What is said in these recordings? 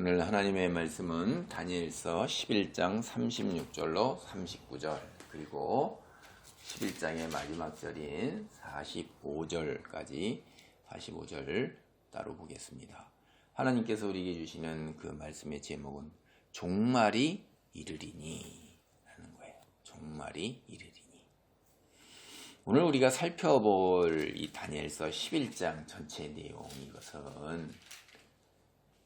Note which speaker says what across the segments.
Speaker 1: 오늘 하나님의 말씀은 다니엘서 11장 36절로 39절 그리고 11장의 마지막 절인 45절까지 45절 따로 보겠습니다. 하나님께서 우리에게 주시는 그 말씀의 제목은 종말이 이르리니 라는 거예요. 종말이 이르리니. 오늘 우리가 살펴볼 이 다니엘서 11장 전체 내용, 이것은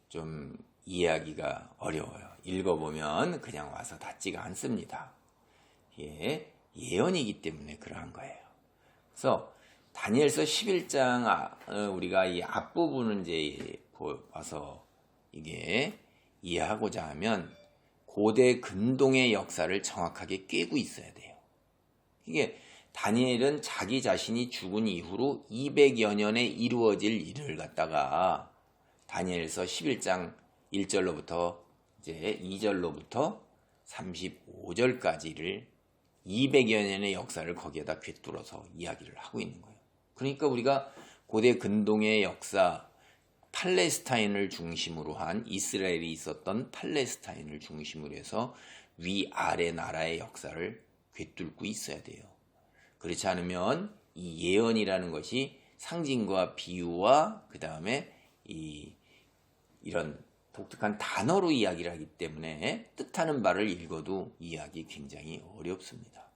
Speaker 1: 좀 이해하기가 어려워요. 읽어보면 그냥 와서 닿지가 않습니다. 이게 예언이기 때문에 그러한 거예요. 그래서 다니엘서 11장 우리가 이 앞부분을 이제 와서 이게 이해하고자 하면 고대 근동의 역사를 정확하게 꿰고 있어야 돼요. 이게 다니엘은 자기 자신이 죽은 이후로 200여 년에 이루어질 일을 갖다가 다니엘서 11장 1절로부터 이제 2절로부터 35절까지를 200여 년의 역사를 거기에다 꿰뚫어서 이야기를 하고 있는 거예요. 그러니까 우리가 고대 근동의 역사, 팔레스타인을 중심으로 한 이스라엘이 있었던 팔레스타인을 중심으로 해서 위아래 나라의 역사를 꿰뚫고 있어야 돼요. 그렇지 않으면 이 예언이라는 것이 상징과 비유와 그 다음에 이런 독특한 단어로 이야기를 하기 때문에 뜻하는 바를 읽어도 이해하기 굉장히 어렵습니다.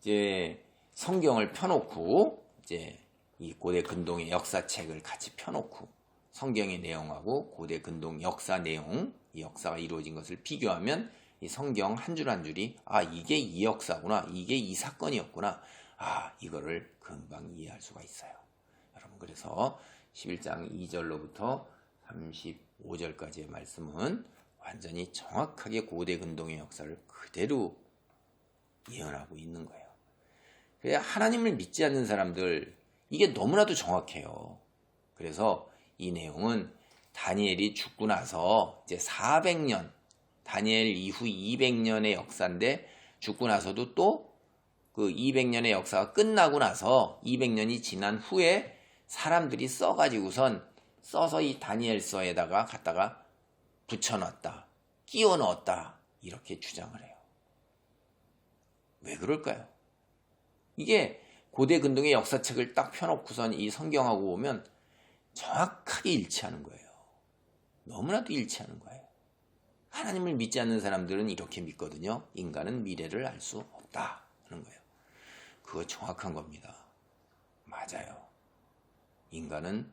Speaker 1: 이제 성경을 펴놓고 이제 이 고대 근동의 역사책을 같이 펴놓고 성경의 내용하고 고대 근동 역사 내용, 이 역사가 이루어진 것을 비교하면 이 성경 한 줄 한 줄이 이게 이 역사구나, 이게 이 사건이었구나, 이거를 금방 이해할 수가 있어요. 여러분, 그래서 11장 2절로부터 35절까지의 말씀은 완전히 정확하게 고대 근동의 역사를 그대로 예언하고 있는 거예요. 그래야 하나님을 믿지 않는 사람들, 이게 너무나도 정확해요. 그래서 이 내용은 다니엘이 죽고 나서 이제 400년, 다니엘 이후 200년의 역사인데 죽고 나서도 또 그 200년의 역사가 끝나고 나서 200년이 지난 후에 사람들이 써서 이 다니엘서에다가 갖다가 붙여놨다, 끼워 넣었다, 이렇게 주장을 해요. 왜 그럴까요? 이게 고대 근동의 역사책을 딱 펴놓고선 이 성경하고 보면 정확하게 일치하는 거예요. 너무나도 일치하는 거예요. 하나님을 믿지 않는 사람들은 이렇게 믿거든요. 인간은 미래를 알 수 없다 하는 거예요. 그거 정확한 겁니다. 맞아요. 인간은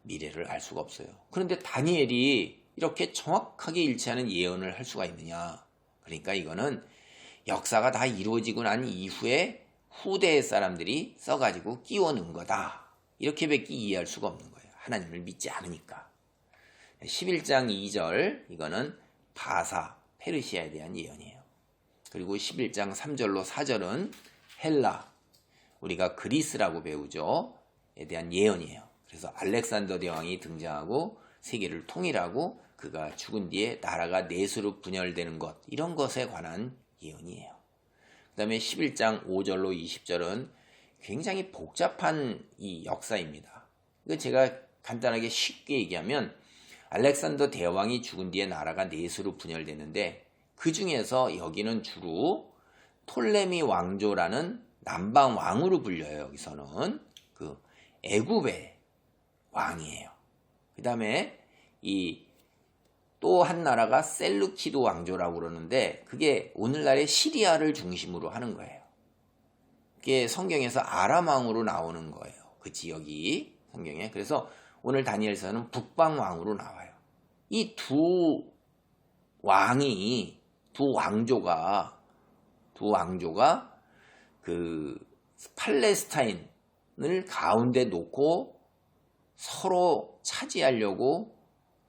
Speaker 1: 미래를 알 수가 없어요. 그런데 다니엘이 이렇게 정확하게 일치하는 예언을 할 수가 있느냐? 그러니까 이거는 역사가 다 이루어지고 난 이후에 후대의 사람들이 써가지고 끼워 넣은 거다, 이렇게밖에 이해할 수가 없는 거예요. 하나님을 믿지 않으니까. 11장 2절, 이거는 바사, 페르시아에 대한 예언이에요. 그리고 11장 3절로 4절은 헬라, 우리가 그리스라고 배우죠, 에 대한 예언이에요. 그래서 알렉산더 대왕이 등장하고 세계를 통일하고 그가 죽은 뒤에 나라가 넷으로 분열되는 것, 이런 것에 관한 예언이에요. 그 다음에 11장 5절로 20절은 굉장히 복잡한 이 역사입니다. 이거 제가 간단하게 쉽게 얘기하면 알렉산더 대왕이 죽은 뒤에 나라가 넷으로 분열되는데 그 중에서 여기는 주로 톨레미 왕조라는 남방 왕으로 불려요. 여기서는 그 애굽의 왕이에요. 그 다음에 이 또 한 나라가 셀루키드 왕조라고 그러는데 그게 오늘날의 시리아를 중심으로 하는 거예요. 그게 성경에서 아람 왕으로 나오는 거예요. 그 지역이 성경에. 그래서 오늘 다니엘서는 북방 왕으로 나와요. 이 두 왕조가 그 팔레스타인을 가운데 놓고 서로 차지하려고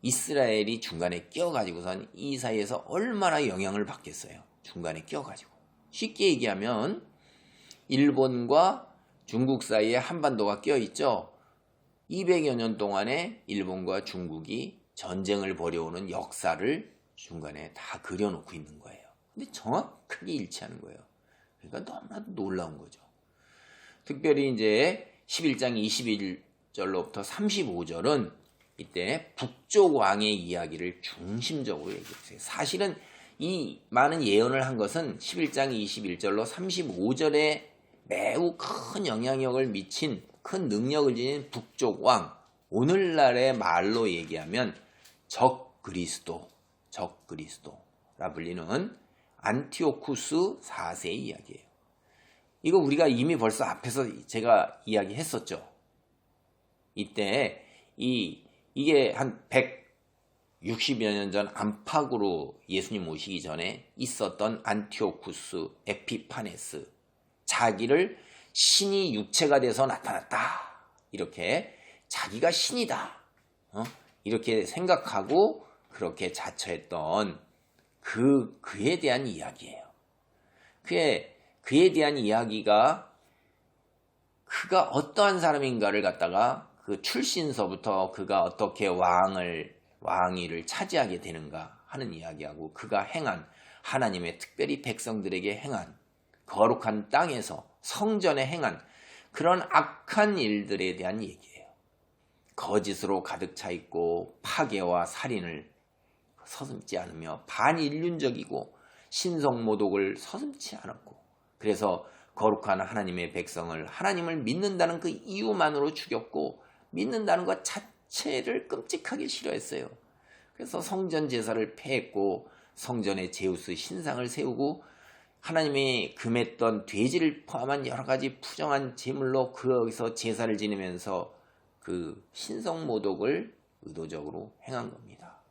Speaker 1: 이스라엘이 중간에 끼어가지고선 이 사이에서 얼마나 영향을 받겠어요. 중간에 끼어가지고. 쉽게 얘기하면 일본과 중국 사이에 한반도가 끼어있죠. 200여 년 동안에 일본과 중국이 전쟁을 벌여오는 역사를 중간에 다 그려놓고 있는 거예요. 근데 정확하게 일치하는 거예요. 그러니까 너무나도 놀라운 거죠. 특별히 이제 11장 21절로부터 35절은 이때 북쪽 왕의 이야기를 중심적으로 얘기했어요. 사실은 이 많은 예언을 한 것은 11장 21절로 35절에 매우 큰 영향력을 미친 큰 능력을 지닌 북쪽 왕, 오늘날의 말로 얘기하면 적그리스도라 불리는 안티오쿠스 4세의 이야기예요. 이거 우리가 이미 벌써 앞에서 제가 이야기했었죠. 이때 이게 한 160여 년 전 안팎으로 예수님 오시기 전에 있었던 안티오쿠스 에피파네스, 자기를 신이 육체가 돼서 나타났다, 이렇게 자기가 신이다, 이렇게 생각하고 그렇게 자처했던 그에 대한 이야기예요. 그에 대한 이야기가 그가 어떠한 사람인가를 갖다가 그 출신서부터 그가 어떻게 왕위를 차지하게 되는가 하는 이야기하고, 그가 행한 하나님의 특별히 백성들에게 행한 거룩한 땅에서 성전에 행한 그런 악한 일들에 대한 얘기예요. 거짓으로 가득 차 있고 파괴와 살인을 서슴지 않으며 반인륜적이고 신성모독을 서슴지 않았고, 그래서 거룩한 하나님의 백성을 하나님을 믿는다는 그 이유만으로 죽였고, 믿는다는 것 자체를 끔찍하게 싫어했어요. 그래서 성전 제사를 폐했고 성전에 제우스 신상을 세우고 하나님이 금했던 돼지를 포함한 여러 가지 부정한 제물로 거기서 제사를 지내면서 그 신성모독을 의도적으로 행한 겁니다.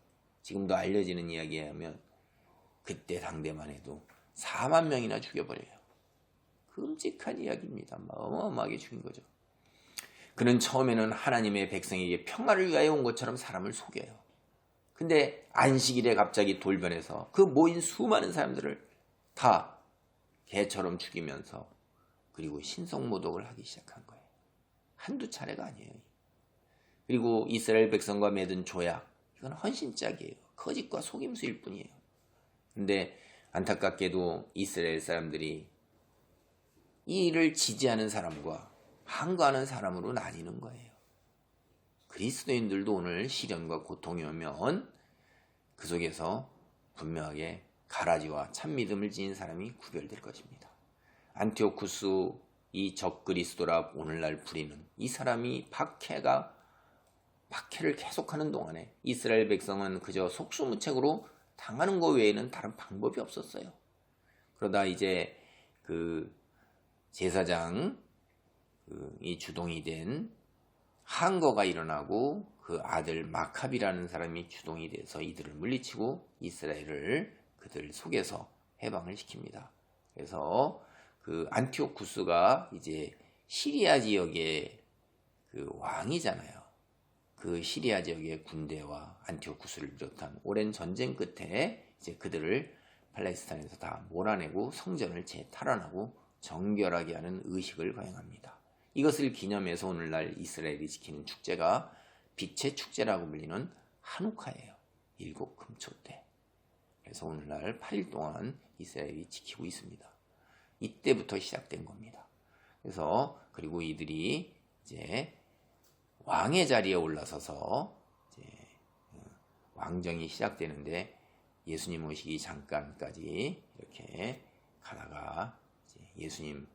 Speaker 1: 지금도 알려지는 이야기에 하면 그때 당대만 해도 4만 명이나 죽여버려요. 끔찍한 이야기입니다. 어마어마하게 죽인 거죠. 그는 처음에는 하나님의 백성에게 평화를 위하여 온 것처럼 사람을 속여요. 근데 안식일에 갑자기 돌변해서 그 모인 수많은 사람들을 다 개처럼 죽이면서 그리고 신성모독을 하기 시작한 거예요. 한두 차례가 아니에요. 그리고 이스라엘 백성과 맺은 조약, 이건 헌신짝이에요. 거짓과 속임수일 뿐이에요. 근데 안타깝게도 이스라엘 사람들이 이 일을 지지하는 사람과 항거하는 사람으로 나뉘는 거예요. 그리스도인들도 오늘 시련과 고통이 오면 그 속에서 분명하게 가라지와 참믿음을 지닌 사람이 구별될 것입니다. 안티오쿠스 이 적그리스도라 오늘날 부리는 이 사람이 박해를 계속하는 동안에 이스라엘 백성은 그저 속수무책으로 당하는 것 외에는 다른 방법이 없었어요. 그러다 이제 그 제사장 이 주동이 된 항거가 일어나고 그 아들 마캅이라는 사람이 주동이 돼서 이들을 물리치고 이스라엘을 그들 속에서 해방을 시킵니다. 그래서 그 안티오쿠스가 이제 시리아 지역의 그 왕이잖아요. 그 시리아 지역의 군대와 안티오쿠스를 비롯한 오랜 전쟁 끝에 이제 그들을 팔레스타인에서 다 몰아내고 성전을 재탈환하고 정결하게 하는 의식을 거행합니다. 이것을 기념해서 오늘날 이스라엘이 지키는 축제가 빛의 축제라고 불리는 한우카예요. 일곱 금초 때. 그래서 오늘날 8일 동안 이스라엘이 지키고 있습니다. 이때부터 시작된 겁니다. 그래서 그리고 이들이 이제 왕의 자리에 올라서서 이제 왕정이 시작되는데 예수님 오시기 잠깐까지 이렇게 가다가 이제 예수님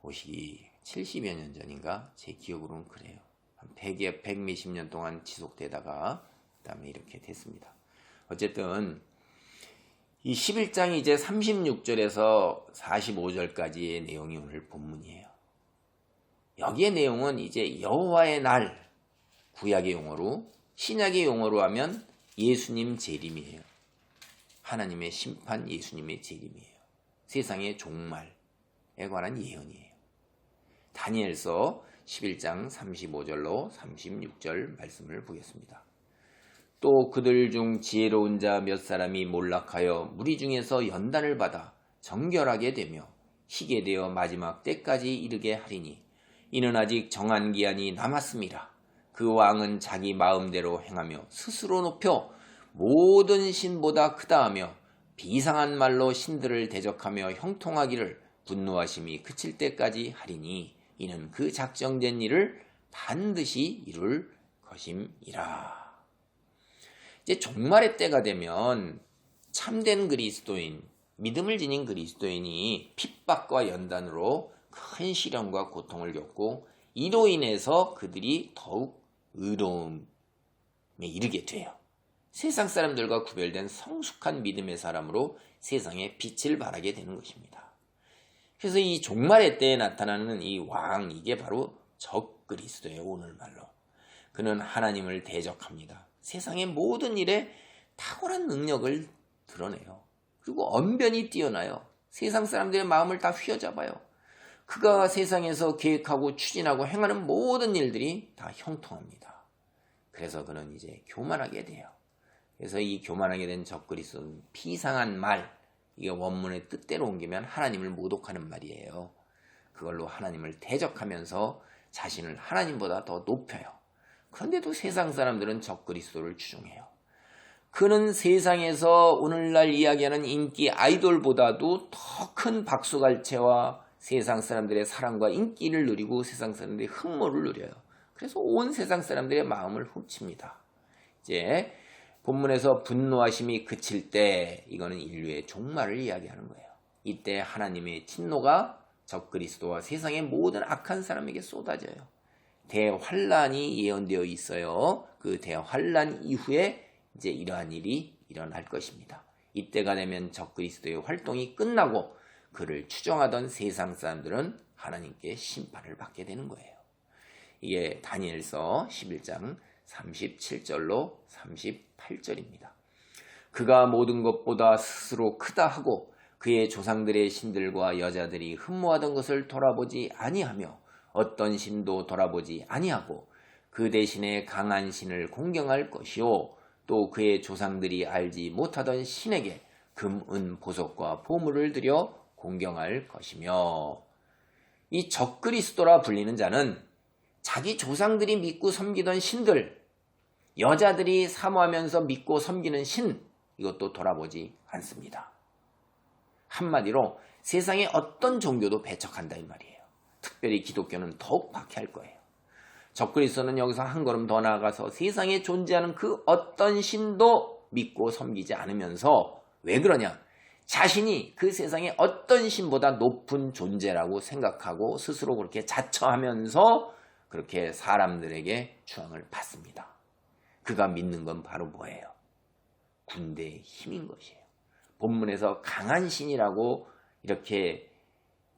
Speaker 1: 오시기 70여 년 전인가 제 기억으로는 그래요. 한 100몇십 년 동안 지속되다가 그다음에 이렇게 됐습니다. 어쨌든 이 11장이 이제 36절에서 45절까지의 내용이 오늘 본문이에요. 여기의 내용은 이제 여호와의 날, 구약의 용어로, 신약의 용어로 하면 예수님 재림이에요. 하나님의 심판, 예수님의 재림이에요. 세상의 종말에 관한 예언이에요. 다니엘서 11장 35절로 36절 말씀을 보겠습니다. 또 그들 중 지혜로운 자 몇 사람이 몰락하여 무리 중에서 연단을 받아 정결하게 되며 희게 되어 마지막 때까지 이르게 하리니 이는 아직 정한 기한이 남았음이라. 그 왕은 자기 마음대로 행하며 스스로 높여 모든 신보다 크다 하며 비상한 말로 신들을 대적하며 형통하기를 분노하심이 그칠 때까지 하리니 이는 그 작정된 일을 반드시 이룰 것임이라. 이제 종말의 때가 되면 참된 그리스도인, 믿음을 지닌 그리스도인이 핍박과 연단으로 큰 시련과 고통을 겪고 이로 인해서 그들이 더욱 의로움에 이르게 돼요. 세상 사람들과 구별된 성숙한 믿음의 사람으로 세상에 빛을 발하게 되는 것입니다. 그래서 이 종말의 때에 나타나는 이 왕, 이게 바로 적그리스도예요. 오늘말로. 그는 하나님을 대적합니다. 세상의 모든 일에 탁월한 능력을 드러내요. 그리고 언변이 뛰어나요. 세상 사람들의 마음을 다 휘어잡아요. 그가 세상에서 계획하고 추진하고 행하는 모든 일들이 다 형통합니다. 그래서 그는 이제 교만하게 돼요. 그래서 이 교만하게 된 적그리스도는 비상한 말, 이게 원문의 뜻대로 옮기면 하나님을 모독하는 말이에요. 그걸로 하나님을 대적하면서 자신을 하나님보다 더 높여요. 그런데도 세상 사람들은 적그리스도를 추종해요. 그는 세상에서 오늘날 이야기하는 인기 아이돌보다도 더 큰 박수갈채와 세상 사람들의 사랑과 인기를 누리고 세상 사람들의 흠모를 누려요. 그래서 온 세상 사람들의 마음을 훔칩니다. 이제 본문에서 분노하심이 그칠 때, 이거는 인류의 종말을 이야기하는 거예요. 이때 하나님의 진노가 적그리스도와 세상의 모든 악한 사람에게 쏟아져요. 대환란이 예언되어 있어요. 그 대환란 이후에 이제 이러한 일이 일어날 것입니다. 이때가 되면 적그리스도의 활동이 끝나고 그를 추종하던 세상 사람들은 하나님께 심판을 받게 되는 거예요. 이게 다니엘서 11장 37절로 38절입니다. 그가 모든 것보다 스스로 크다 하고 그의 조상들의 신들과 여자들이 흠모하던 것을 돌아보지 아니하며 어떤 신도 돌아보지 아니하고 그 대신에 강한 신을 공경할 것이요 또 그의 조상들이 알지 못하던 신에게 금, 은, 보석과 보물을 들여 공경할 것이며, 이 적그리스도라 불리는 자는 자기 조상들이 믿고 섬기던 신들, 여자들이 사모하면서 믿고 섬기는 신, 이것도 돌아보지 않습니다. 한마디로 세상의 어떤 종교도 배척한다 이 말이에요. 특별히 기독교는 더욱 박해할 거예요. 적그리스도는 여기서 한 걸음 더 나아가서 세상에 존재하는 그 어떤 신도 믿고 섬기지 않으면서, 왜 그러냐? 자신이 그 세상의 어떤 신보다 높은 존재라고 생각하고 스스로 그렇게 자처하면서 그렇게 사람들에게 추앙을 받습니다. 그가 믿는 건 바로 뭐예요? 군대의 힘인 것이에요. 본문에서 강한 신이라고 이렇게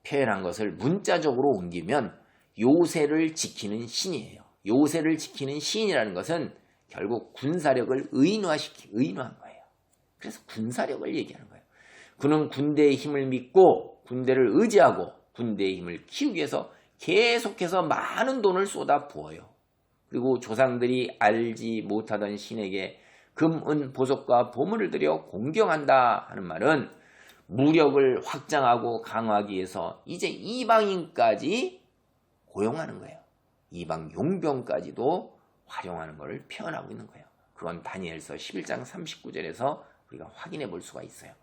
Speaker 1: 표현한 것을 문자적으로 옮기면 요새를 지키는 신이에요. 요새를 지키는 신이라는 것은 결국 군사력을 의인화한 거예요. 그래서 군사력을 얘기하는 거예요. 그는 군대의 힘을 믿고 군대를 의지하고 군대의 힘을 키우기 위해서 계속해서 많은 돈을 쏟아 부어요. 그리고 조상들이 알지 못하던 신에게 금, 은, 보석과 보물을 들여 공경한다 하는 말은 무력을 확장하고 강화하기 위해서 이제 이방인까지 고용하는 거예요. 이방 용병까지도 활용하는 것을 표현하고 있는 거예요. 그건 다니엘서 11장 39절에서 우리가 확인해 볼 수가 있어요.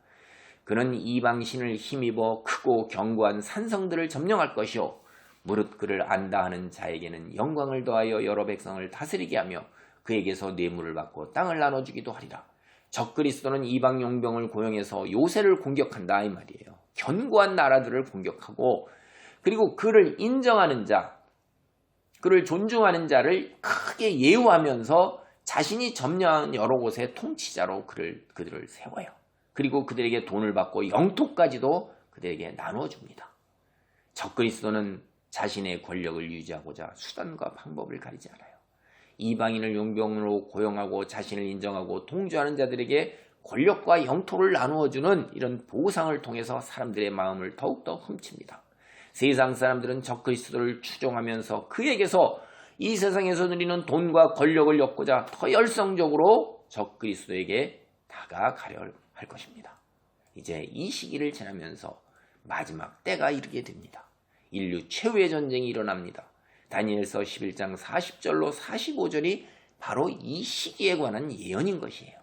Speaker 1: 그는 이방신을 힘입어 크고 견고한 산성들을 점령할 것이요 무릇 그를 안다 하는 자에게는 영광을 더하여 여러 백성을 다스리게 하며 그에게서 뇌물을 받고 땅을 나눠주기도 하리라. 적그리스도는 이방 용병을 고용해서 요새를 공격한다 이 말이에요. 견고한 나라들을 공격하고, 그리고 그를 인정하는 자, 그를 존중하는 자를 크게 예우하면서 자신이 점령한 여러 곳의 통치자로 그들을 세워요. 그리고 그들에게 돈을 받고 영토까지도 그들에게 나누어 줍니다. 적그리스도는 자신의 권력을 유지하고자 수단과 방법을 가리지 않아요. 이방인을 용병으로 고용하고 자신을 인정하고 통주하는 자들에게 권력과 영토를 나누어주는 이런 보상을 통해서 사람들의 마음을 더욱더 훔칩니다. 세상 사람들은 적그리스도를 추종하면서 그에게서 이 세상에서 누리는 돈과 권력을 얻고자 더 열성적으로 적그리스도에게 다가가려 할 것입니다. 이제 이 시기를 지나면서 마지막 때가 이르게 됩니다. 인류 최후의 전쟁이 일어납니다. 다니엘서 11장 40절로 45절이 바로 이 시기에 관한 예언인 것이에요.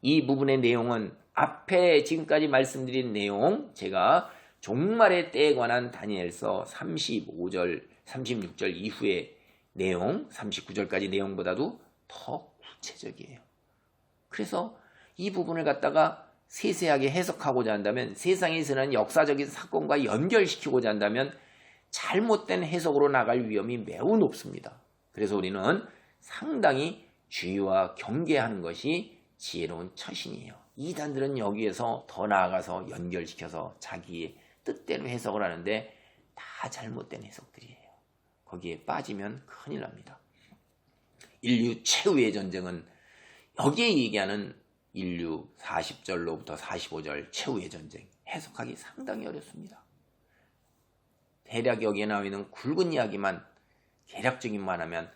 Speaker 1: 이 부분의 내용은 앞에 지금까지 말씀드린 내용, 제가 종말의 때에 관한 다니엘서 35절, 36절 이후의 내용, 39절까지 내용보다도 더 구체적이에요. 그래서 이 부분을 갖다가 세세하게 해석하고자 한다면, 세상에 일어난 역사적인 사건과 연결시키고자 한다면 잘못된 해석으로 나갈 위험이 매우 높습니다. 그래서 우리는 상당히 주의와 경계하는 것이 지혜로운 처신이에요. 이단들은 여기에서 더 나아가서 연결시켜서 자기의 뜻대로 해석을 하는데 다 잘못된 해석들이에요. 거기에 빠지면 큰일 납니다. 인류 최후의 전쟁은 여기에 얘기하는 인류 40절로부터 45절 최후의 전쟁, 해석하기 상당히 어렵습니다. 대략 여기에 나와 있는 굵은 이야기만, 개략적인만 하면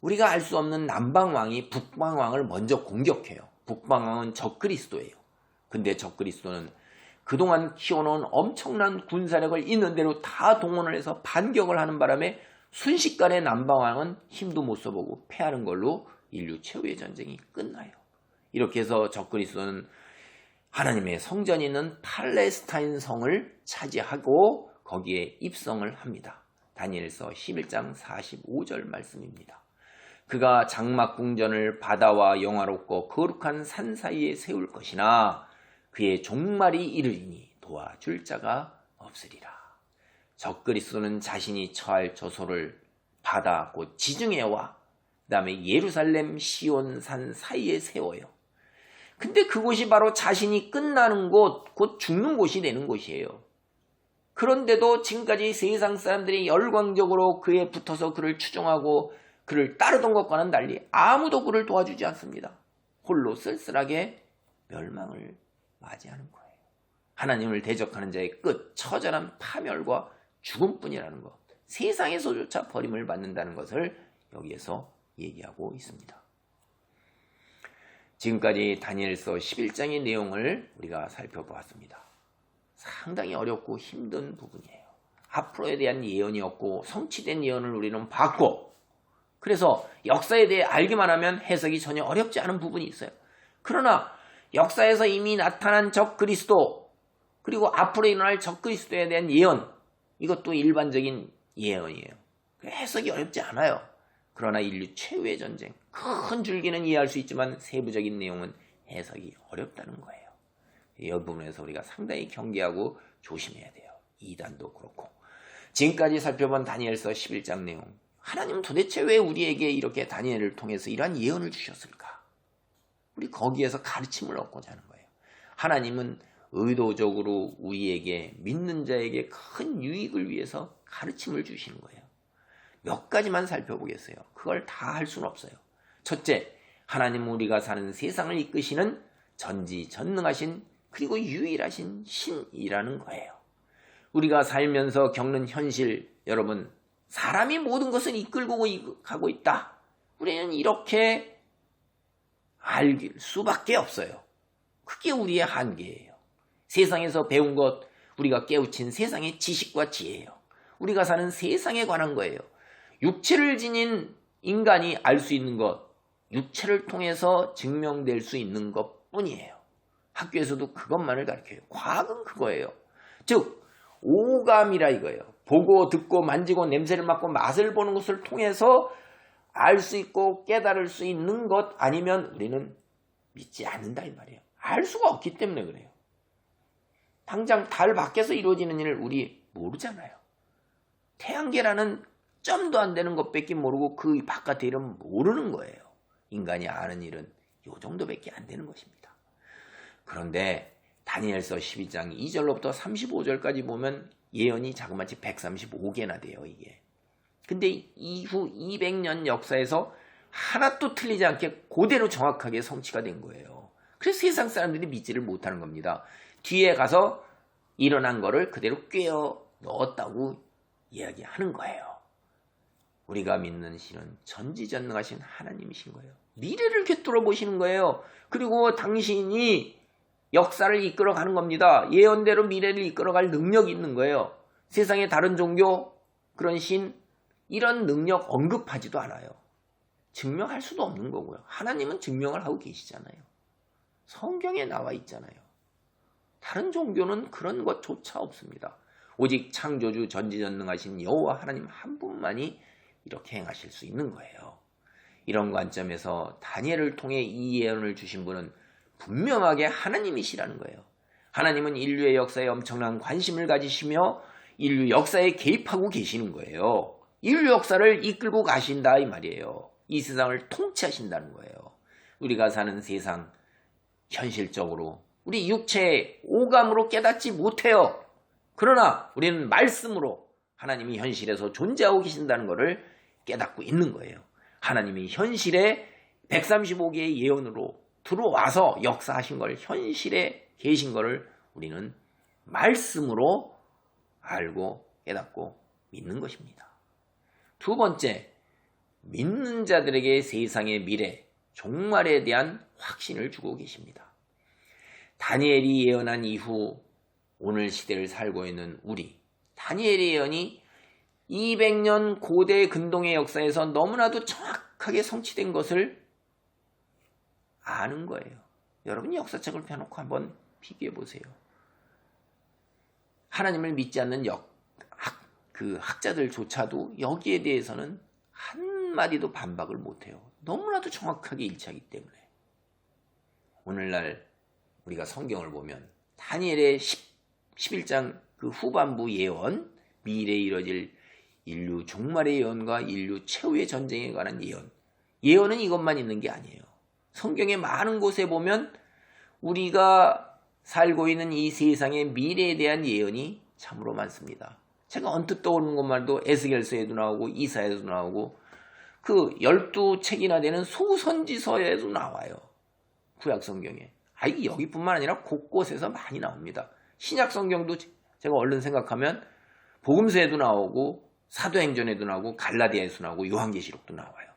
Speaker 1: 우리가 알 수 없는 남방왕이 북방왕을 먼저 공격해요. 북방왕은 적그리스도예요. 근데 적그리스도는 그동안 키워놓은 엄청난 군사력을 있는 대로 다 동원을 해서 반격을 하는 바람에 순식간에 남방왕은 힘도 못 써보고 패하는 걸로 인류 최후의 전쟁이 끝나요. 이렇게 해서 적그리스도는 하나님의 성전이 있는 팔레스타인 성을 차지하고 거기에 입성을 합니다. 다니엘서 11장 45절 말씀입니다. 그가 장막궁전을 바다와 영화롭고 거룩한 산 사이에 세울 것이나 그의 종말이 이르리니 도와줄 자가 없으리라. 적그리스도는 자신이 처할 저소를 바다 곧 지중해와 그 다음에 예루살렘 시온산 사이에 세워요. 근데 그곳이 바로 자신이 끝나는 곳, 곧 죽는 곳이 되는 곳이에요. 그런데도 지금까지 세상 사람들이 열광적으로 그에 붙어서 그를 추종하고 그를 따르던 것과는 달리 아무도 그를 도와주지 않습니다. 홀로 쓸쓸하게 멸망을 맞이하는 거예요. 하나님을 대적하는 자의 끝, 처절한 파멸과 죽음뿐이라는 것, 세상에서조차 버림을 받는다는 것을 여기에서 얘기하고 있습니다. 지금까지 다니엘서 11장의 내용을 우리가 살펴보았습니다. 상당히 어렵고 힘든 부분이에요. 앞으로에 대한 예언이 없고 성취된 예언을 우리는 받고, 그래서 역사에 대해 알기만 하면 해석이 전혀 어렵지 않은 부분이 있어요. 그러나 역사에서 이미 나타난 적그리스도, 그리고 앞으로 일어날 적그리스도에 대한 예언, 이것도 일반적인 예언이에요. 해석이 어렵지 않아요. 그러나 인류 최후의 전쟁, 큰 줄기는 이해할 수 있지만 세부적인 내용은 해석이 어렵다는 거예요. 이 부분에서 우리가 상당히 경계하고 조심해야 돼요. 이단도 그렇고. 지금까지 살펴본 다니엘서 11장 내용, 하나님은 도대체 왜 우리에게 이렇게 다니엘을 통해서 이러한 예언을 주셨을까? 우리 거기에서 가르침을 얻고자 하는 거예요. 하나님은 의도적으로 우리에게, 믿는 자에게 큰 유익을 위해서 가르침을 주시는 거예요. 몇 가지만 살펴보겠어요. 그걸 다 할 수는 없어요. 첫째, 하나님은 우리가 사는 세상을 이끄시는 전지전능하신 그리고 유일하신 신이라는 거예요. 우리가 살면서 겪는 현실, 여러분, 사람이 모든 것을 이끌고 가고 있다. 우리는 이렇게 알 수밖에 없어요. 그게 우리의 한계예요. 세상에서 배운 것, 우리가 깨우친 세상의 지식과 지혜예요. 우리가 사는 세상에 관한 거예요. 육체를 지닌 인간이 알 수 있는 것, 육체를 통해서 증명될 수 있는 것 뿐이에요. 학교에서도 그것만을 가르쳐요. 과학은 그거예요. 즉, 오감이라 이거예요. 보고 듣고 만지고 냄새를 맡고 맛을 보는 것을 통해서 알 수 있고 깨달을 수 있는 것 아니면 우리는 믿지 않는다 이 말이에요. 알 수가 없기 때문에 그래요. 당장 달 밖에서 이루어지는 일을 우리 모르잖아요. 태양계라는 점도 안 되는 것밖에 모르고 그 바깥의 일은 모르는 거예요. 인간이 아는 일은 이 정도밖에 안 되는 것입니다. 그런데 다니엘서 12장 2절로부터 35절까지 보면 예언이 자그마치 135개나 돼요, 이게. 근데 이후 200년 역사에서 하나도 틀리지 않게 그대로 정확하게 성취가 된 거예요. 그래서 세상 사람들이 믿지를 못하는 겁니다. 뒤에 가서 일어난 거를 그대로 꿰어 넣었다고 이야기하는 거예요. 우리가 믿는 신은 전지전능하신 하나님이신 거예요. 미래를 꿰뚫어 보시는 거예요. 그리고 당신이 역사를 이끌어가는 겁니다. 예언대로 미래를 이끌어갈 능력이 있는 거예요. 세상의 다른 종교, 그런 신, 이런 능력 언급하지도 않아요. 증명할 수도 없는 거고요. 하나님은 증명을 하고 계시잖아요. 성경에 나와 있잖아요. 다른 종교는 그런 것조차 없습니다. 오직 창조주 전지전능하신 여호와 하나님 한 분만이 이렇게 행하실 수 있는 거예요. 이런 관점에서 다니엘을 통해 이 예언을 주신 분은 분명하게 하나님이시라는 거예요. 하나님은 인류의 역사에 엄청난 관심을 가지시며 인류 역사에 개입하고 계시는 거예요. 인류 역사를 이끌고 가신다 이 말이에요. 이 세상을 통치하신다는 거예요. 우리가 사는 세상 현실적으로 우리 육체의 오감으로 깨닫지 못해요. 그러나 우리는 말씀으로 하나님이 현실에서 존재하고 계신다는 것을 깨닫고 있는 거예요. 하나님이 현실에 135개의 예언으로 들어와서 역사하신 걸 현실에 계신 것을 우리는 말씀으로 알고 깨닫고 믿는 것입니다. 두 번째, 믿는 자들에게 세상의 미래, 종말에 대한 확신을 주고 계십니다. 다니엘이 예언한 이후 오늘 시대를 살고 있는 우리, 다니엘의 예언이 200년 고대 근동의 역사에서 너무나도 정확하게 성취된 것을 아는 거예요. 여러분 역사책을 펴놓고 한번 비교해 보세요. 하나님을 믿지 않는 학자들조차도 여기에 대해서는 한마디도 반박을 못해요. 너무나도 정확하게 일치하기 때문에. 오늘날 우리가 성경을 보면 다니엘의 11장 그 후반부 예언, 미래에 이뤄질 인류 종말의 예언과 인류 최후의 전쟁에 관한 예언은 이것만 있는 게 아니에요. 성경의 많은 곳에 보면 우리가 살고 있는 이 세상의 미래에 대한 예언이 참으로 많습니다. 제가 언뜻 떠오르는 것만도 에스겔서에도 나오고 이사야에도 나오고 그 12책이나 되는 소선지서에도 나와요. 구약 성경에. 여기뿐만 아니라 곳곳에서 많이 나옵니다. 신약 성경도 제가 얼른 생각하면 복음서에도 나오고 사도행전에도 나오고 갈라디아에도 나오고 요한계시록도 나와요.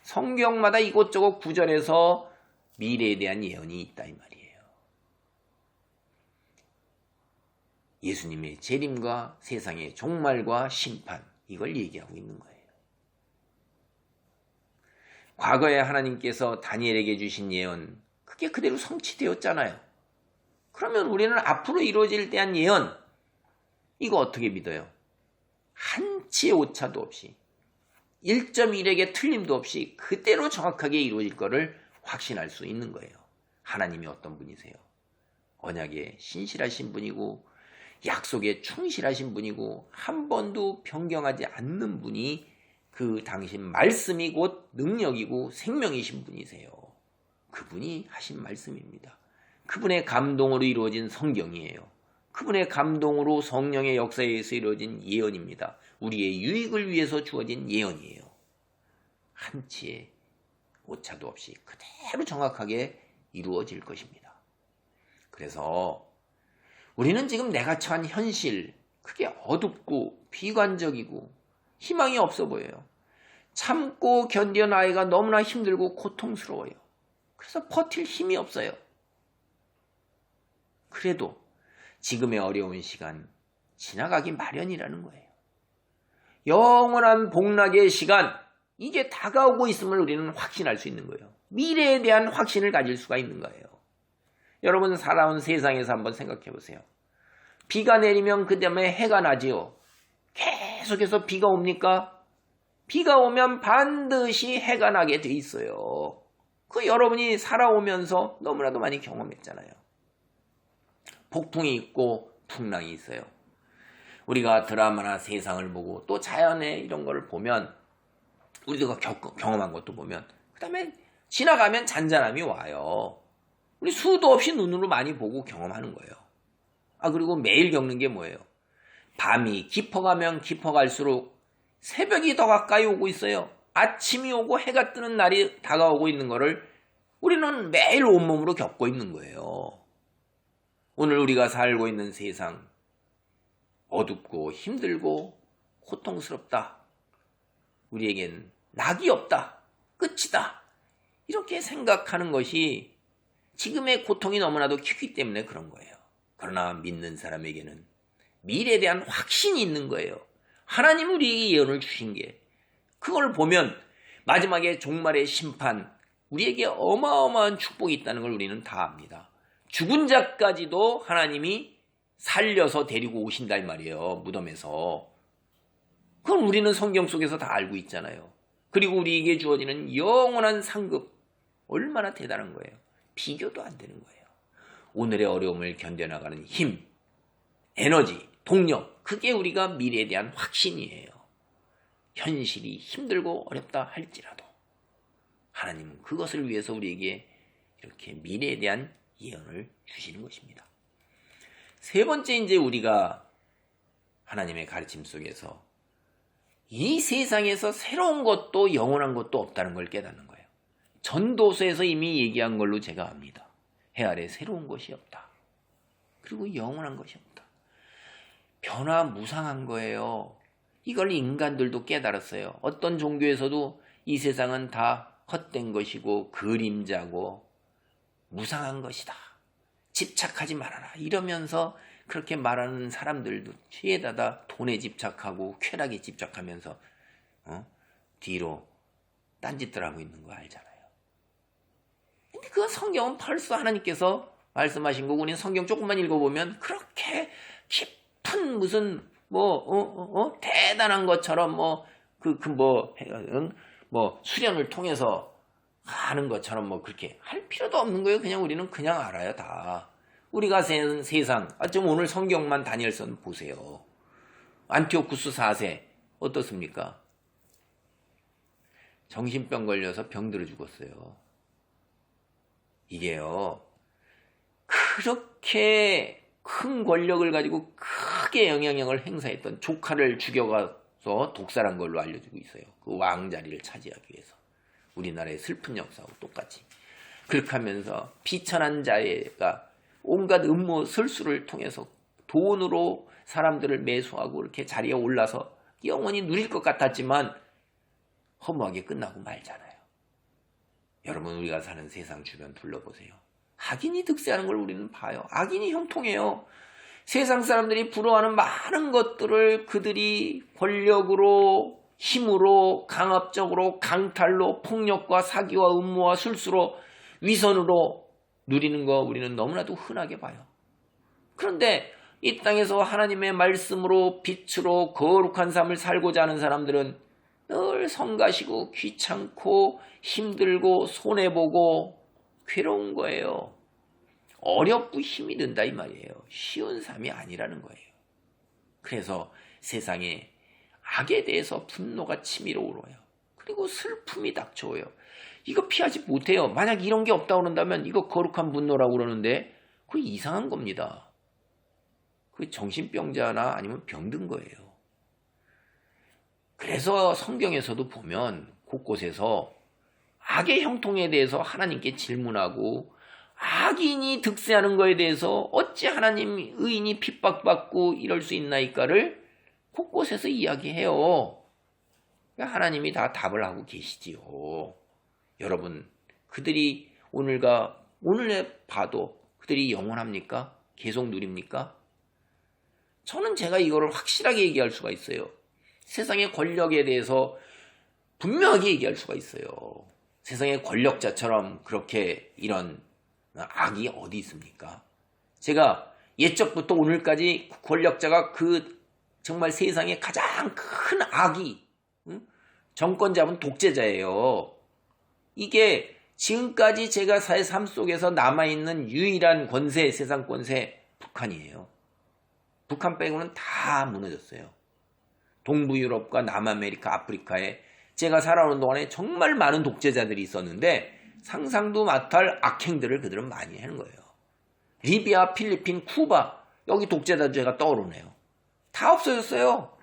Speaker 1: 성경마다 이곳저곳 구절에서 미래에 대한 예언이 있다 이 말이에요. 예수님의 재림과 세상의 종말과 심판, 이걸 얘기하고 있는 거예요. 과거에 하나님께서 다니엘에게 주신 예언, 그게 그대로 성취되었잖아요. 그러면 우리는 앞으로 이루어질 대한 예언, 이거 어떻게 믿어요? 한치의 오차도 없이 1.1액의 틀림도 없이 그대로 정확하게 이루어질 것을 확신할 수 있는 거예요. 하나님이 어떤 분이세요? 언약에 신실하신 분이고 약속에 충실하신 분이고 한 번도 변경하지 않는 분이 그 당신 말씀이 곧 능력이고 생명이신 분이세요. 그분이 하신 말씀입니다. 그분의 감동으로 이루어진 성경이에요. 그분의 감동으로 성령의 역사에 의해서 이루어진 예언입니다. 우리의 유익을 위해서 주어진 예언이에요. 한치의 오차도 없이 그대로 정확하게 이루어질 것입니다. 그래서 우리는 지금 내가 처한 현실, 그게 어둡고 비관적이고 희망이 없어 보여요. 참고 견뎌나기가 너무나 힘들고 고통스러워요. 그래서 버틸 힘이 없어요. 그래도 지금의 어려운 시간 지나가기 마련이라는 거예요. 영원한 복락의 시간, 이게 다가오고 있음을 우리는 확신할 수 있는 거예요. 미래에 대한 확신을 가질 수가 있는 거예요. 여러분 살아온 세상에서 한번 생각해 보세요. 비가 내리면 그 다음에 해가 나지요. 계속해서 비가 옵니까? 비가 오면 반드시 해가 나게 돼 있어요. 그 여러분이 살아오면서 너무나도 많이 경험했잖아요. 폭풍이 있고 풍랑이 있어요. 우리가 드라마나 세상을 보고 또 자연의 이런 거를 보면 우리가 경험한 것도 보면 그 다음에 지나가면 잔잔함이 와요. 우리 수도 없이 눈으로 많이 보고 경험하는 거예요. 그리고 매일 겪는 게 뭐예요? 밤이 깊어가면 깊어갈수록 새벽이 더 가까이 오고 있어요. 아침이 오고 해가 뜨는 날이 다가오고 있는 거를 우리는 매일 온몸으로 겪고 있는 거예요. 오늘 우리가 살고 있는 세상, 어둡고 힘들고 고통스럽다. 우리에겐 낙이 없다. 끝이다. 이렇게 생각하는 것이 지금의 고통이 너무나도 크기 때문에 그런 거예요. 그러나 믿는 사람에게는 미래에 대한 확신이 있는 거예요. 하나님 우리에게 예언을 주신 게, 그걸 보면 마지막에 종말의 심판, 우리에게 어마어마한 축복이 있다는 걸 우리는 다 압니다. 죽은 자까지도 하나님이 살려서 데리고 오신다 이 말이에요. 무덤에서. 그건 우리는 성경 속에서 다 알고 있잖아요. 그리고 우리에게 주어지는 영원한 상급, 얼마나 대단한 거예요. 비교도 안 되는 거예요. 오늘의 어려움을 견뎌나가는 힘, 에너지, 동력, 그게 우리가 미래에 대한 확신이에요. 현실이 힘들고 어렵다 할지라도 하나님은 그것을 위해서 우리에게 이렇게 미래에 대한 예언을 주시는 것입니다. 세 번째, 이제 우리가 하나님의 가르침 속에서 이 세상에서 새로운 것도 영원한 것도 없다는 걸 깨닫는 거예요. 전도서에서 이미 얘기한 걸로 제가 압니다. 해 아래 새로운 것이 없다. 그리고 영원한 것이 없다. 변화무상한 거예요. 이걸 인간들도 깨달았어요. 어떤 종교에서도 이 세상은 다 헛된 것이고 그림자고 무상한 것이다. 집착하지 말아라. 이러면서 그렇게 말하는 사람들도 죄에다가 돈에 집착하고 쾌락에 집착하면서 뒤로 딴짓들 하고 있는 거 알잖아요. 근데 그 성경은 벌써 하나님께서 말씀하신 거고, 우리는 성경 조금만 읽어보면 그렇게 깊은 무슨 대단한 것처럼 수련을 통해서 하는 것처럼 그렇게 할 필요도 없는 거예요. 그냥 우리는 그냥 알아요, 다. 우리가 사는 세상, 좀 오늘 성경만 다니엘서 보세요. 안티오쿠스 4세 어떻습니까? 정신병 걸려서 병들어 죽었어요. 이게요, 그렇게 큰 권력을 가지고 크게 영향력을 행사했던 조카를 죽여가서 독살한 걸로 알려지고 있어요. 그 왕자리를 차지하기 위해서. 우리나라의 슬픈 역사하고 똑같이. 그렇게 하면서 비천한 자가 온갖 음모 설수를 통해서 돈으로 사람들을 매수하고 이렇게 자리에 올라서 영원히 누릴 것 같았지만 허무하게 끝나고 말잖아요. 여러분, 우리가 사는 세상 주변 둘러보세요. 악인이 득세하는 걸 우리는 봐요. 악인이 형통해요. 세상 사람들이 부러워하는 많은 것들을 그들이 권력으로, 힘으로, 강압적으로, 강탈로, 폭력과 사기와 음모와 술수로, 위선으로 누리는 거 우리는 너무나도 흔하게 봐요. 그런데 이 땅에서 하나님의 말씀으로, 빛으로 거룩한 삶을 살고자 하는 사람들은 늘 성가시고 귀찮고 힘들고 손해보고 괴로운 거예요. 어렵고 힘이 든다 이 말이에요. 쉬운 삶이 아니라는 거예요. 그래서 세상에 악에 대해서 분노가 치밀어 오르요. 그리고 슬픔이 닥쳐오요. 이거 피하지 못해요. 만약 이런 게 없다고 그런다면 이거 거룩한 분노라고 그러는데 그거 이상한 겁니다. 그게 정신병자나 아니면 병든 거예요. 그래서 성경에서도 보면 곳곳에서 악의 형통에 대해서 하나님께 질문하고 악인이 득세하는 것에 대해서 어찌 하나님 의인이 핍박받고 이럴 수 있나이까를 곳곳에서 이야기해요. 하나님이 다 답을 하고 계시지요. 여러분, 그들이 오늘에 봐도 그들이 영원합니까? 계속 누립니까? 저는 제가 이거를 확실하게 얘기할 수가 있어요. 세상의 권력에 대해서 분명하게 얘기할 수가 있어요. 세상의 권력자처럼 그렇게 이런 악이 어디 있습니까? 제가 옛적부터 오늘까지 권력자가 정말 세상에 가장 큰 악이 정권 잡은 독재자예요. 이게 지금까지 제가 삶 속에서 남아있는 유일한 권세, 세상 권세 북한이에요. 북한 빼고는 다 무너졌어요. 동부 유럽과 남아메리카, 아프리카에 제가 살아오는 동안에 정말 많은 독재자들이 있었는데 상상도 못할 악행들을 그들은 많이 하는 거예요. 리비아, 필리핀, 쿠바, 여기 독재자들이 떠오르네요. 다 없어졌어요.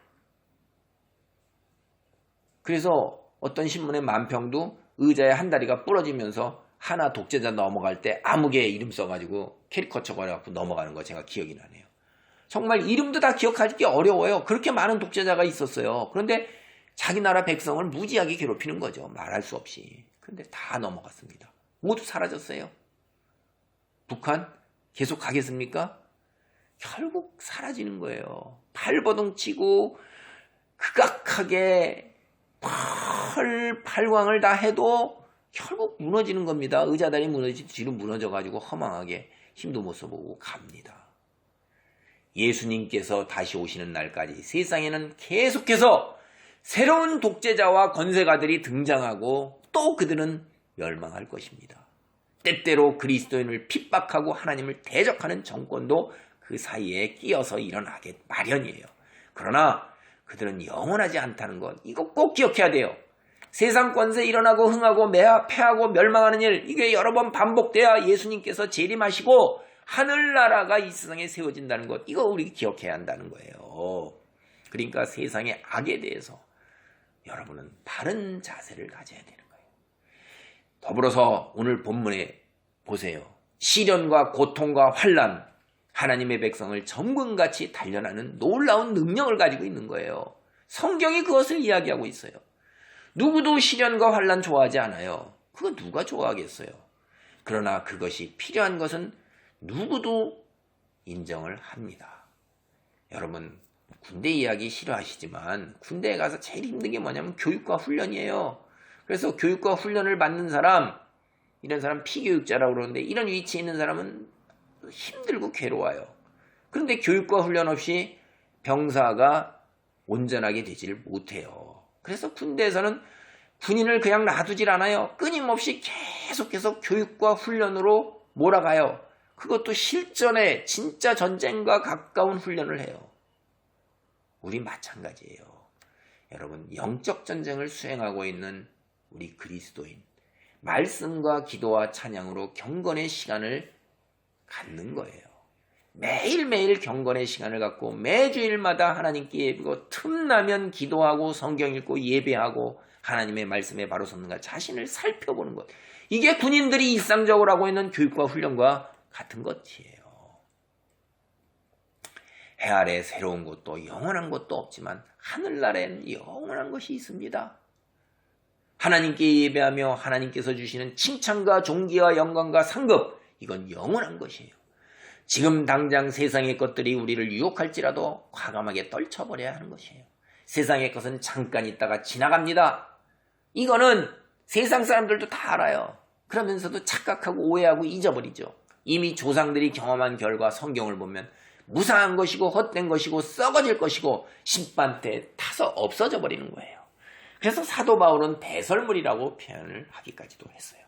Speaker 1: 그래서 어떤 신문의 만평도 의자에 한 다리가 부러지면서 하나 독재자 넘어갈 때 암흑에 이름 써가지고 캐리커처 걸어갖고 넘어가는 거 제가 기억이 나네요. 정말 이름도 다 기억하기 어려워요. 그렇게 많은 독재자가 있었어요. 그런데 자기 나라 백성을 무지하게 괴롭히는 거죠. 말할 수 없이. 그런데 다 넘어갔습니다. 모두 사라졌어요. 북한 계속 가겠습니까? 결국 사라지는 거예요. 발버둥치고 극악하게 팔광을 다 해도 결국 무너지는 겁니다. 의자다리 무너지고 뒤로 무너져가지고 허망하게 힘도 못 써보고 갑니다. 예수님께서 다시 오시는 날까지 세상에는 계속해서 새로운 독재자와 건세가들이 등장하고 또 그들은 멸망할 것입니다. 때때로 그리스도인을 핍박하고 하나님을 대적하는 정권도 그 사이에 끼어서 일어나게 마련이에요. 그러나 그들은 영원하지 않다는 것, 이거 꼭 기억해야 돼요. 세상 권세 일어나고 흥하고 패하고 멸망하는 일, 이게 여러 번 반복돼야 예수님께서 재림하시고 하늘나라가 이 세상에 세워진다는 것, 이거 우리 기억해야 한다는 거예요. 그러니까 세상의 악에 대해서 여러분은 바른 자세를 가져야 되는 거예요. 더불어서 오늘 본문에 보세요. 시련과 고통과 환난, 하나님의 백성을 정금같이 단련하는 놀라운 능력을 가지고 있는 거예요. 성경이 그것을 이야기하고 있어요. 누구도 시련과 환난 좋아하지 않아요. 그거 누가 좋아하겠어요. 그러나 그것이 필요한 것은 누구도 인정을 합니다. 여러분, 군대 이야기 싫어하시지만 군대에 가서 제일 힘든 게 뭐냐면 교육과 훈련이에요. 그래서 교육과 훈련을 받는 사람, 이런 사람 피교육자라고 그러는데 이런 위치에 있는 사람은 힘들고 괴로워요. 그런데 교육과 훈련 없이 병사가 온전하게 되지를 못해요. 그래서 군대에서는 군인을 그냥 놔두질 않아요. 끊임없이 계속해서 교육과 훈련으로 몰아가요. 그것도 실전에 진짜 전쟁과 가까운 훈련을 해요. 우리 마찬가지예요. 여러분, 영적 전쟁을 수행하고 있는 우리 그리스도인, 말씀과 기도와 찬양으로 경건의 시간을 갖는 거예요. 매일매일 경건의 시간을 갖고 매주일마다 하나님께 예비고 틈나면 기도하고 성경 읽고 예배하고 하나님의 말씀에 바로 섰는가 자신을 살펴보는 것. 이게 군인들이 일상적으로 하고 있는 교육과 훈련과 같은 것이에요. 해 아래 새로운 것도 영원한 것도 없지만 하늘나라에는 영원한 것이 있습니다. 하나님께 예배하며 하나님께서 주시는 칭찬과 존귀와 영광과 상급, 이건 영원한 것이에요. 지금 당장 세상의 것들이 우리를 유혹할지라도 과감하게 떨쳐버려야 하는 것이에요. 세상의 것은 잠깐 있다가 지나갑니다. 이거는 세상 사람들도 다 알아요. 그러면서도 착각하고 오해하고 잊어버리죠. 이미 조상들이 경험한 결과 성경을 보면 무상한 것이고 헛된 것이고 썩어질 것이고 심판 때 타서 없어져 버리는 거예요. 그래서 사도 바울은 배설물이라고 표현을 하기까지도 했어요.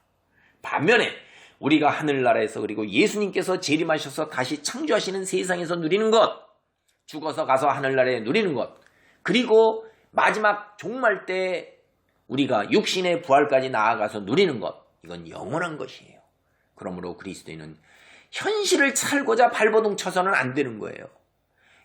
Speaker 1: 반면에 우리가 하늘나라에서 그리고 예수님께서 재림하셔서 다시 창조하시는 세상에서 누리는 것, 죽어서 가서 하늘나라에 누리는 것, 그리고 마지막 종말 때 우리가 육신의 부활까지 나아가서 누리는 것, 이건 영원한 것이에요. 그러므로 그리스도인은 현실을 살고자 발버둥 쳐서는 안 되는 거예요.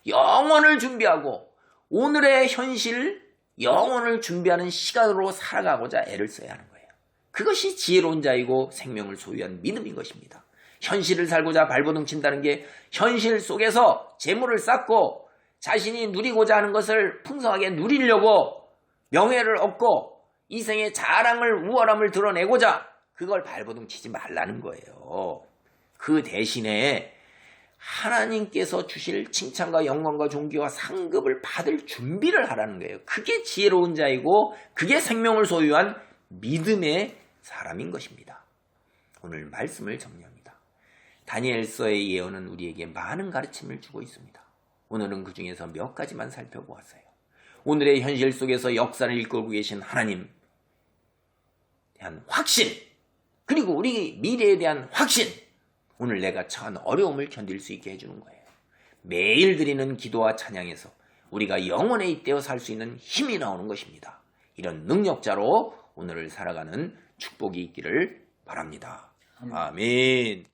Speaker 1: 영원을 준비하고 오늘의 현실, 영원을 준비하는 시간으로 살아가고자 애를 써야 하는 거예요. 그것이 지혜로운 자이고 생명을 소유한 믿음인 것입니다. 현실을 살고자 발버둥 친다는 게 현실 속에서 재물을 쌓고 자신이 누리고자 하는 것을 풍성하게 누리려고 명예를 얻고 이 생의 자랑을 우월함을 드러내고자 그걸 발버둥 치지 말라는 거예요. 그 대신에 하나님께서 주실 칭찬과 영광과 존귀와 상급을 받을 준비를 하라는 거예요. 그게 지혜로운 자이고 그게 생명을 소유한 믿음의 사람인 것입니다. 오늘 말씀을 정리합니다. 다니엘서의 예언은 우리에게 많은 가르침을 주고 있습니다. 오늘은 그 중에서 몇 가지만 살펴보았어요. 오늘의 현실 속에서 역사를 이끌고 계신 하나님 대한 확신, 그리고 우리 미래에 대한 확신, 오늘 내가 처한 어려움을 견딜 수 있게 해주는 거예요. 매일 드리는 기도와 찬양에서 우리가 영원에 잇대어 살 수 있는 힘이 나오는 것입니다. 이런 능력자로 오늘을 살아가는 축복이 있기를 바랍니다. 아멘.